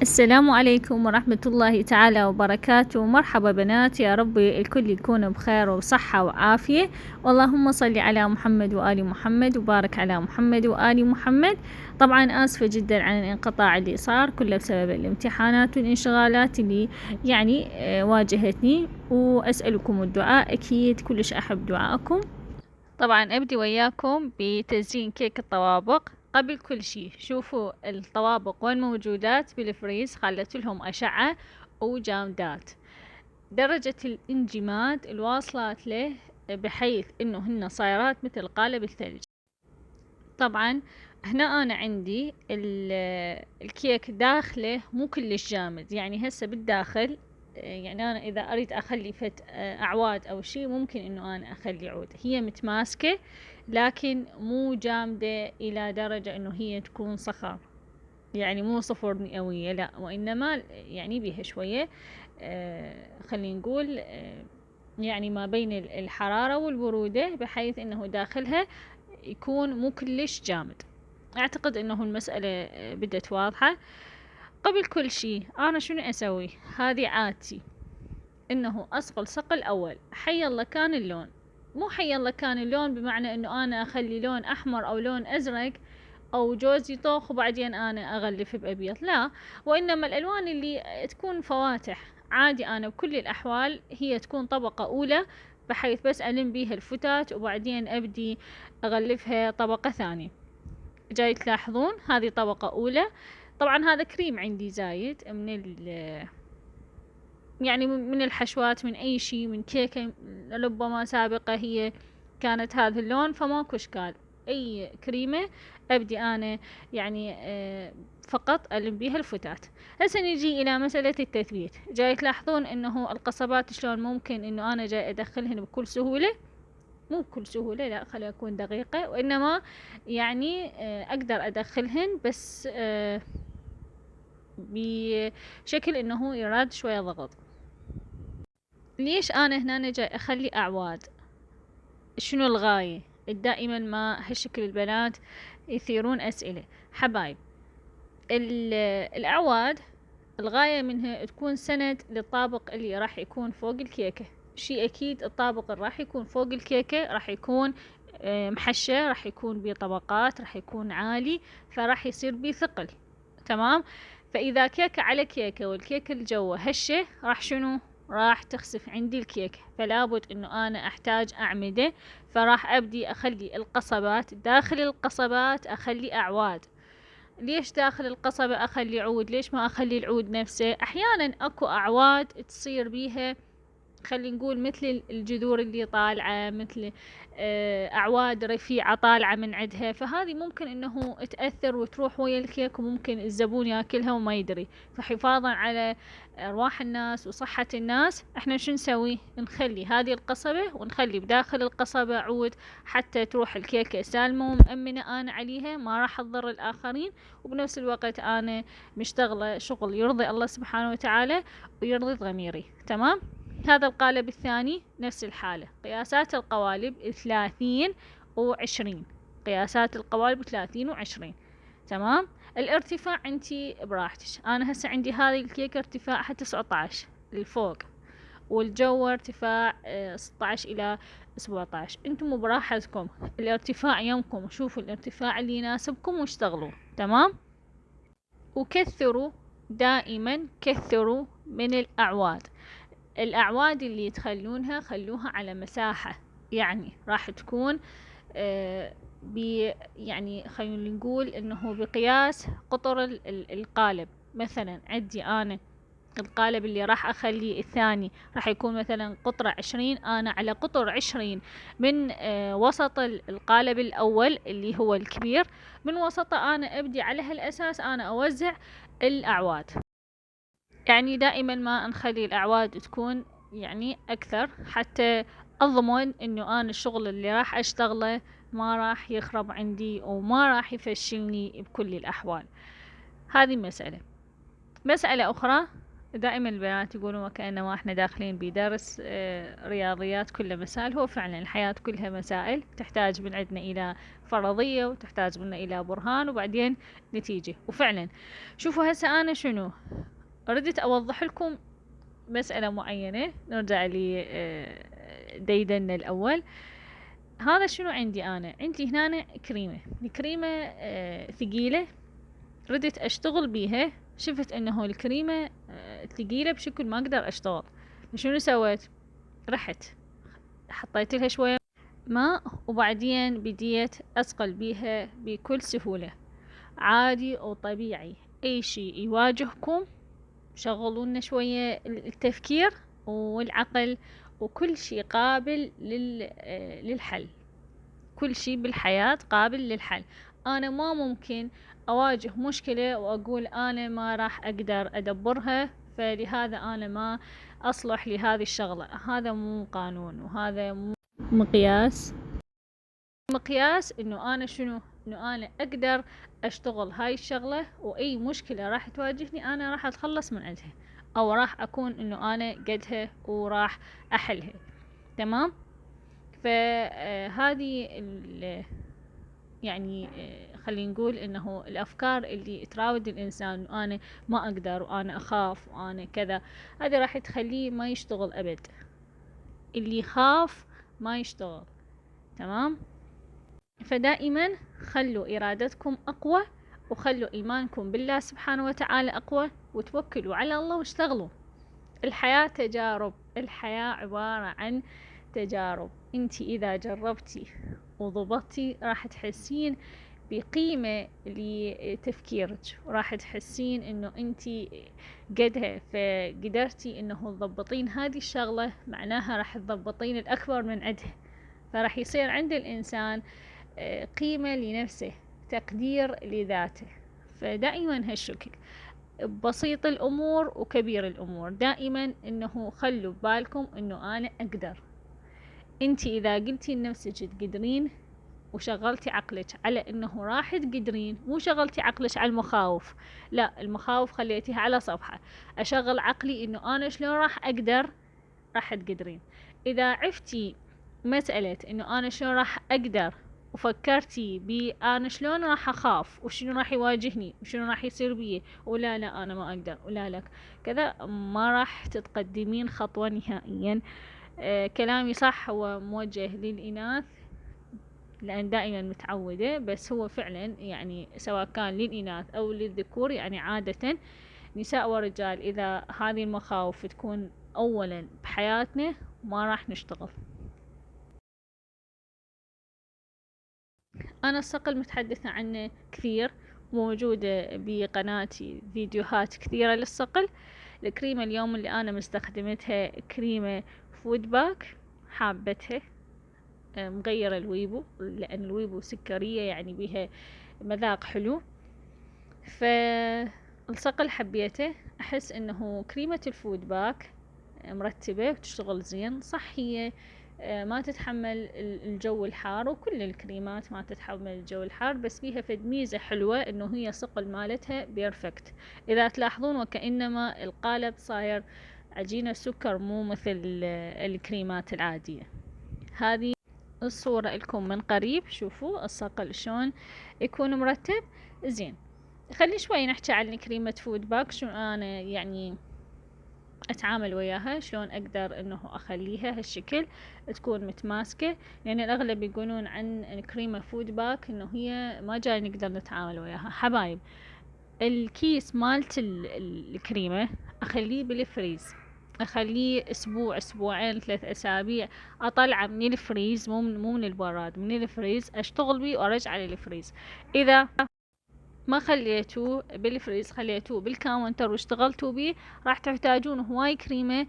السلام عليكم ورحمة الله تعالى وبركاته. مرحبا بنات، يا رب الكل يكون بخير وصحة وعافية. اللهم صل على محمد وآل محمد وبارك على محمد وآل محمد. طبعا آسفة جدا عن الانقطاع اللي صار، كله بسبب الامتحانات والانشغالات اللي واجهتني، وأسألكم الدعاء، أكيد كلش أحب دعائكم. طبعا أبدي وياكم بتزيين كيك الطوابق. قبل كل شي شوفوا الطوابق وين موجودات بالفريز، خلت لهم أشعة وجامدات، درجة الانجماد الواصلات له بحيث انه هن صايرات مثل قالب الثلج. طبعا هنا انا عندي الكيك داخله مو كلش جامد، يعني هسه بالداخل يعني انا اذا اريد اخلي اعواد او شي ممكن انه انا اخلي عود، هي متماسكة لكن مو جامدة الى درجة انه هي تكون صخر، يعني مو صفر مئوية لا، وانما يعني بيها شوية خلينا نقول يعني ما بين الحرارة والبرودة، بحيث انه داخلها يكون مو كلش جامد. اعتقد انه المسألة بدت واضحة. قبل كل شي انا شنو اسوي؟ هذه عادتي، انه اصقل صقل اول حي الله كان اللون، مو حي الله كان اللون بمعنى انه انا اخلي لون احمر او لون ازرق او جوز يطوخ وبعدين انا اغلف بابيض، لا، وانما الالوان اللي تكون فواتح عادي، انا بكل الاحوال هي تكون طبقة اولى، بحيث بس الم بيها الفتات وبعدين ابدي اغلفها طبقة ثانية. جاي تلاحظون هذه طبقة اولى. طبعا هذا كريم عندي زايد يعني من الحشوات، من اي شيء، من كيكة ربما سابقة هي كانت هذا اللون، فماكو اشكال، اي كريمة ابدي انا يعني فقط الم بيها الفتات. هسه نجي الى مسألة التثبيت. جاي تلاحظون انه القصبات شلون ممكن انه انا جاي ادخلهن بكل سهولة، مو بكل سهولة لا، خلي اكون دقيقة، وانما يعني اقدر ادخلهن بس بشكل انه يراد شوية ضغط. ليش انا هنا جاي اخلي اعواد؟ شنو الغاية؟ دائما ما هالشكل البنات يثيرون اسئلة. حبايب، الاعواد الغاية منها تكون سند للطابق اللي راح يكون فوق الكيكة. شي اكيد الطابق اللي راح يكون فوق الكيكة راح يكون محشى، راح يكون بطبقات، راح يكون عالي، فراح يصير بيه ثقل. تمام. فاذا كيكة على كيكة والكيكة الجوة هشة، راح شنو؟ راح تخسف عندي الكيكة، فلا بد انه انا احتاج اعمدة، فراح ابدي اخلي القصبات، داخل القصبات اخلي اعواد. ليش داخل القصبة اخلي عود؟ ليش ما اخلي العود نفسه؟ احيانا اكو اعواد تصير بيها خلينا نقول مثل الجذور اللي طالعة، مثل أعواد رفيعة طالعة من عندها، فهذه ممكن إنه تأثر وتروح ويا الكيك، وممكن الزبون ياكلها وما يدري. فحفاظا على أرواح الناس وصحة الناس، احنا شو نسوي؟ نخلي هذه القصبة ونخلي بداخل القصبة عود، حتى تروح الكيكة سالمة ومأمنة أنا عليها، ما راح تضر الآخرين، وبنفس الوقت أنا مشتغلة شغل يرضي الله سبحانه وتعالى ويرضي ضميري. تمام. هذا القالب الثاني نفس الحالة، قياسات القوالب 30 و20، قياسات القوالب 30 و20. تمام. الارتفاع انتي براحتك، انا هسه عندي هذه الكيكة ارتفاعها 19 للفوق، والجو ارتفاع 16 الى 17، انتم براحتكم، الارتفاع يمكم، شوفوا الارتفاع اللي يناسبكم واشتغلوا. تمام. وكثروا، دائما كثروا من الاعواد. الأعواد اللي تخلونها خلوها على مساحة، يعني راح تكون يعني خلينا نقول انه بقياس قطر القالب. مثلا عندي انا القالب اللي راح اخليه الثاني راح يكون مثلا قطره 20، انا على قطر 20 من وسط القالب الاول اللي هو الكبير، من وسطه انا ابدي على هالاساس انا اوزع الاعواد. يعني دائما ما نخلي الأعواد تكون يعني أكثر، حتى أضمن إنه أنا الشغل اللي راح أشتغله ما راح يخرب عندي وما راح يفشلني بكل الأحوال. هذه مسألة. مسألة أخرى، دائما البنات يقولون وكأنما احنا داخلين بدرس رياضيات كله مسائل. هو فعلا الحياة كلها مسائل، تحتاج من عندنا إلى فرضية، وتحتاج منا إلى برهان، وبعدين نتيجة. وفعلا شوفوا هسه أنا شنو ردت أوضح لكم مسألة معينة. نرجع لي ديدنا الأول. هذا شنو عندي أنا؟ عندي هنا كريمة، الكريمة ثقيلة، ردت أشتغل بيها، شفت إنه الكريمة ثقيلة بشكل ما أقدر أشتغل. شنو سويت؟ رحت حطيت لها شوية ماء، وبعدين بديت أثقل بيها بكل سهولة، عادي وطبيعي. أي شيء يواجهكم شغلونا شوية التفكير والعقل، وكل شيء قابل للحل. كل شيء بالحياة قابل للحل. أنا ما ممكن أواجه مشكلة وأقول أنا ما راح أقدر أدبرها، فلهذا أنا ما أصلح لهذه الشغلة. هذا مو قانون، وهذا مو مقياس. مقياس إنه أنا شنو؟ إنه أنا أقدر أشتغل هاي الشغلة، وأي مشكلة راح تواجهني أنا راح أتخلص من عندها، أو راح أكون إنه أنا قدها وراح أحلها. تمام؟ فهذه يعني خلينا نقول انه الافكار اللي تراود الانسان انه انا ما اقدر وانا اخاف وانا كذا، هذه راح تخليه ما يشتغل ابد. اللي يخاف ما يشتغل. تمام؟ فدائما خلوا ارادتكم اقوى، وخلوا ايمانكم بالله سبحانه وتعالى اقوى، وتوكلوا على الله واشتغلوا. الحياة تجارب، الحياة عبارة عن تجارب. انتي اذا جربتي وضبطتي راح تحسين بقيمة لتفكيرك، وراح تحسين انه انتي قدها، فقدرتي انه تضبطين هذه الشغلة، معناها راح تضبطين الاكبر من عندها. فراح يصير عند الانسان قيمة لنفسه، تقدير لذاته. فدائما هالشكل، بسيط الأمور وكبير الأمور، دائما إنه خلوا ببالكم إنه أنا أقدر. أنتي إذا قلتي لنفسك تقدرين، وشغلتي عقلك على إنه راح تقدرين، مو شغلتي عقلك على المخاوف، لا، المخاوف خليتيها على صفحة، أشغل عقلي إنه أنا شلون راح أقدر، راح تقدرين. إذا عفتي مسألة إنه أنا شلون راح أقدر، وفكرتي بي أنا شلون راح أخاف، وشنو راح يواجهني، وشنو راح يصير بي، ولا لا أنا ما أقدر، ولا لك كذا، ما راح تتقدمين خطوة نهائيا. كلامي صح، هو موجه للإناث لأن دائما متعودة، بس هو فعلا يعني سواء كان للإناث أو للذكور، يعني عادة نساء ورجال، إذا هذه المخاوف تكون أولا بحياتنا ما راح نشتغل. أنا الصقل متحدثة عنه كثير، موجودة بقناتي فيديوهات كثيرة للصقل. الكريمة اليوم اللي أنا مستخدمتها كريمة فود باك، حابتها، مغيرة الويبو، لأن الويبو سكرية يعني بيها مذاق حلو. فالصقل حبيته، أحس إنه كريمة الفود باك مرتبة وتشتغل زين. صح هي ما تتحمل الجو الحار، وكل الكريمات ما تتحمل الجو الحار، بس فيها فد ميزة حلوة إنه هي صقل مالتها بيرفكت. إذا تلاحظون وكأنما القالب صاير عجينة سكر، مو مثل الكريمات العادية. هذه الصورة لكم من قريب، شوفوا الصقل شلون يكون مرتب زين. خلي شوي نحكي عن كريمة فود باك، شو أنا يعني أتعامل وياها، شلون أقدر إنه أخليها هالشكل تكون متماسكة. يعني الأغلب يقولون عن كريمة فود باك إنه هي ما جاي نقدر نتعامل وياها. حبايب، الكيس مالت الكريمة أخليه بالفريز، أخليه أسبوع، أسبوعين، 3 أسابيع، أطلعه من الفريز، مو من البراد، من الفريز، أشتغل بيه وأرجعه للفريز. إذا ما خليتوه بالفريز، خليتوه بالكاونتر واشتغلتوا بيه، راح تحتاجون هواي كريمة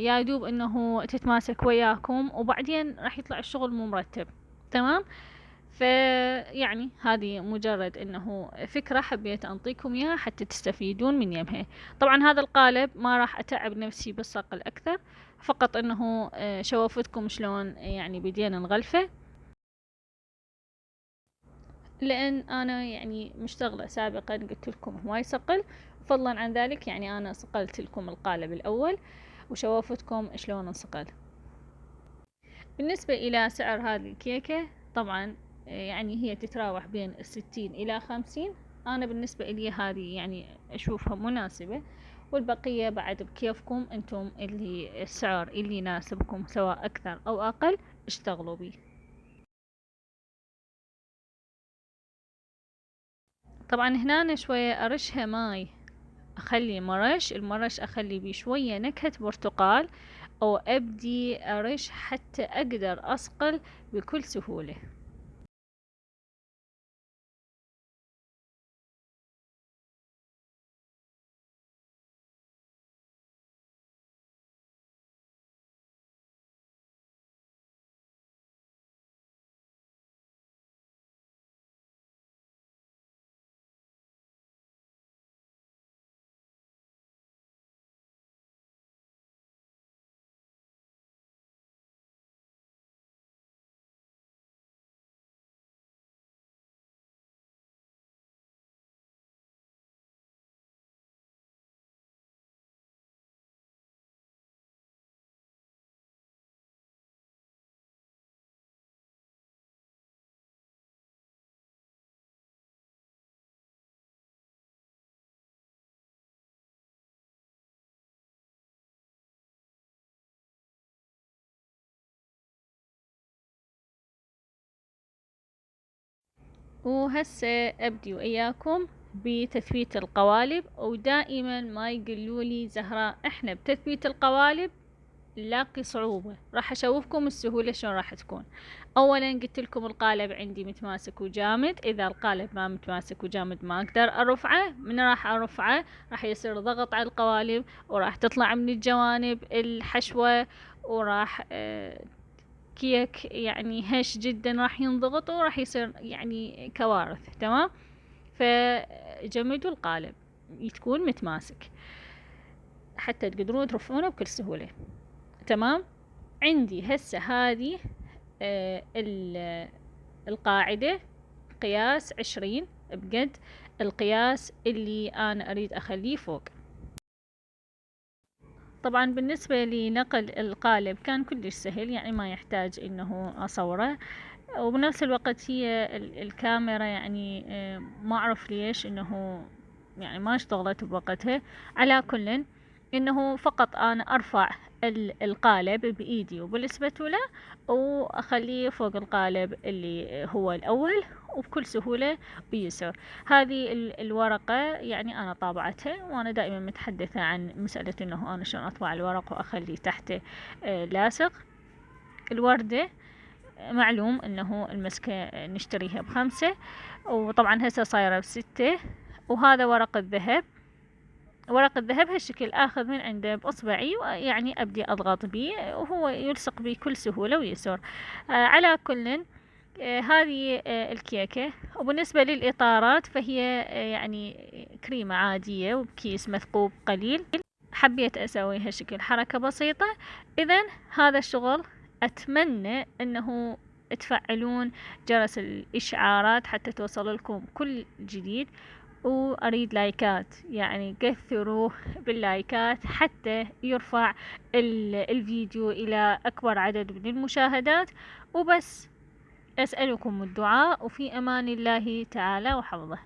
يا دوب انه تتماسك وياكم، وبعدين راح يطلع الشغل مو مرتب. تمام؟ فيعني هذه مجرد انه فكرة حبيت انطيكم اياها حتى تستفيدون من يمها. طبعا هذا القالب ما راح اتعب نفسي بالصقل اكثر، فقط انه شوفتكم شلون يعني بدينا نغلفه، لان انا يعني مشتغلة سابقا قلت لكم هواي صقل، فضلا عن ذلك يعني أنا صقلت لكم القالب الأول وشوفتكم شلون انصقل. بالنسبة إلى سعر هذه الكيكة طبعا يعني هي تتراوح بين 60 إلى 50. أنا بالنسبة إلي هذه يعني أشوفها مناسبة، والبقية بعد بكيفكم أنتم، اللي السعر اللي يناسبكم سواء أكثر أو أقل اشتغلوا به. طبعا هنا شوية أرشها ماي، أخلي المرش أخلي بيه شوية نكهة برتقال، أو أبدي أرش حتى أقدر أصقل بكل سهولة. وهسه أبدي وإياكم بتثبيت القوالب. ودائما ما يقولولي زهراء احنا بتثبيت القوالب نلاقي صعوبة، راح أشوفكم السهولة شلون راح تكون. أولا قلت لكم القالب عندي متماسك وجامد، إذا القالب ما متماسك وجامد ما أقدر أرفعه. من راح أرفعه راح يصير ضغط على القوالب، وراح تطلع من الجوانب الحشوة، وراح كيك يعني هش جدا راح ينضغط، وراح يصير يعني كوارث. تمام، فجمدوا القالب تكون متماسك حتى تقدرون ترفعونه بكل سهولة. تمام، عندي هسه هذه القاعدة قياس 20 بقد القياس اللي أنا أريد أخليه فوق. طبعا بالنسبة لنقل القالب كان كلش سهل، يعني ما يحتاج انه اصوره. وبنفس الوقت هي الكاميرا يعني ما اعرف ليش انه يعني ما اشتغلت بوقتها. على كل انه فقط انا ارفع القالب بايدي وبالاسبتولة، واخليه فوق القالب اللي هو الاول، وبكل سهولة ويسر. هذه الورقة يعني انا طابعتها، وانا دائما متحدثة عن مسألة انه انا شلون اطبع الورق واخلي تحته لاصق. الوردة معلوم انه المسكة نشتريها ب5، وطبعا هسه صايرة ب6. وهذا ورق الذهب، ورق الذهب هالشكل اخذ من عنده باصبعي، يعني ابدي اضغط بيه وهو يلصق بكل سهولة ويسر. على كل هذه الكيكة. وبالنسبة للإطارات فهي يعني كريمة عادية وبكيس مثقوب قليل، حبيت أسوي هالشكل حركة بسيطة. إذن هذا الشغل أتمنى أنه تفعلون جرس الإشعارات حتى توصل لكم كل جديد، وأريد لايكات، يعني كثروا باللايكات حتى يرفع الفيديو إلى أكبر عدد من المشاهدات. وبس أسألكم الدعاء، وفي أمان الله تعالى وحفظه.